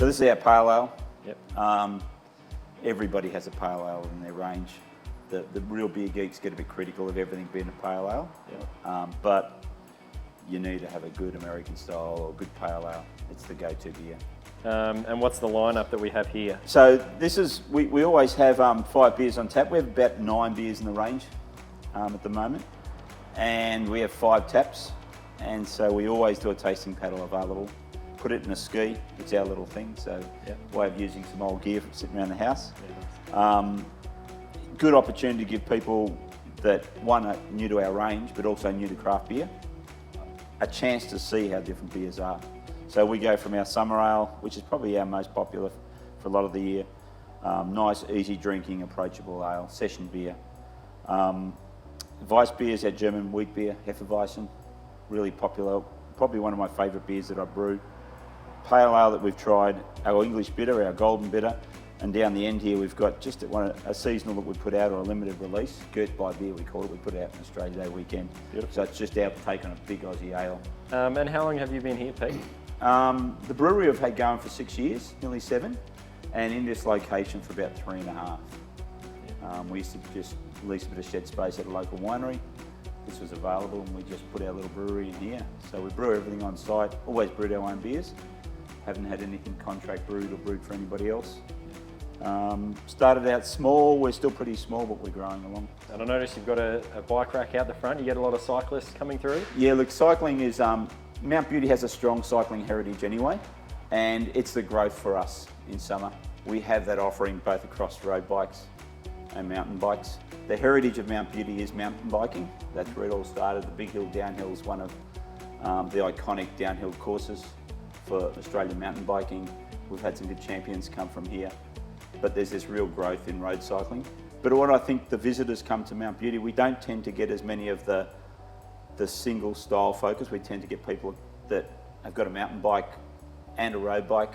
So this is our pale ale. Yep. Everybody has a pale ale in their range. The real beer geeks get a bit critical of everything being a pale ale. Yep. But you need to have a good American style or good pale ale. It's the go-to beer. And what's the lineup that we have here? So this is, we always have 5 beers on tap. We have about 9 beers in the range at the moment. And we have 5 taps. And so we always do a tasting paddle available. Put it in a ski, it's our little thing. So way of using some old gear sitting around the house. Good opportunity to give people that, one, are new to our range, but also new to craft beer, a chance to see how different beers are. So we go from our summer ale, which is probably our most popular for a lot of the year. Nice, easy drinking, approachable ale, session beer. Weiss beer is our German wheat beer, Hefeweizen, really popular. Probably one of my favourite beers that I brew. Pale ale that we've tried, our English bitter, our golden bitter, and down the end here we've got just a seasonal that we put out, or a limited release, Gert by Beer we call it. We put it out on Australia Day weekend. Beautiful. So it's just our take on a big Aussie ale. And how long have you been here, Pete? The brewery I've had going for 6 years, nearly 7, and in this location for about 3.5. We used to just lease a bit of shed space at a local winery. This was available and we just put our little brewery in here. So we brew everything on site, always brewed our own beers. Haven't had anything contract brewed or brewed for anybody else. Started out small, we're still pretty small, but we're growing along. And I noticed you've got a bike rack out the front. You get a lot of cyclists coming through? Yeah, look, cycling is, Mount Beauty has a strong cycling heritage anyway, and it's the growth for us in summer. We have that offering both across road bikes and mountain bikes. The heritage of Mount Beauty is mountain biking. That's where it all started. The Big Hill Downhill is one of the iconic downhill courses for Australian mountain biking. We've had some good champions come from here, but there's this real growth in road cycling. But what I think the visitors come to Mount Beauty, we don't tend to get as many of the single style focus. We tend to get people that have got a mountain bike and a road bike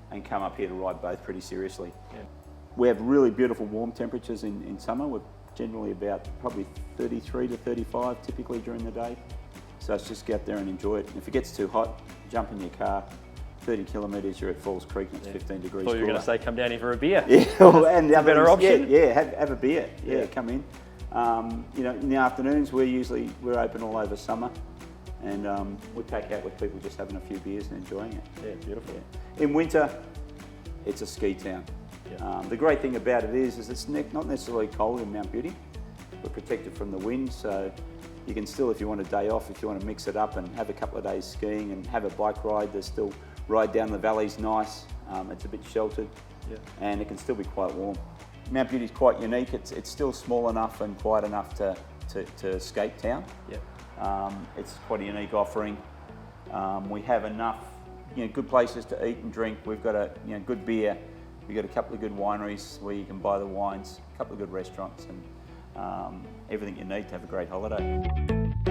and come up here to ride both pretty seriously. Yep. We have really beautiful warm temperatures in summer. We're generally about probably 33 to 35 typically during the day. So it's just get out there and enjoy it. And if it gets too hot, jump in your car, 30 kilometres, you're at Falls Creek and it's 15 degrees. I thought you were going to say come down here for a beer. Yeah, well, and the a better option. Yeah, have a beer. Yeah, come in. You know, in the afternoons we're open all over summer, and we pack out with people just having a few beers and enjoying it. Yeah, beautiful. Yeah. In winter, it's a ski town. Yeah. The great thing about it is it's not necessarily cold in Mount Beauty. We're protected from the wind, so you can still, if you want a day off, if you want to mix it up and have a couple of days skiing and have a bike ride, there's still ride down the valley's nice. It's a bit sheltered, and it can still be quite warm. Mount Beauty is quite unique. It's still small enough and quiet enough to escape town. It's quite a unique offering. We have enough, good places to eat and drink. We've got a good beer. We've got a couple of good wineries where you can buy the wines, a couple of good restaurants, and everything you need to have a great holiday.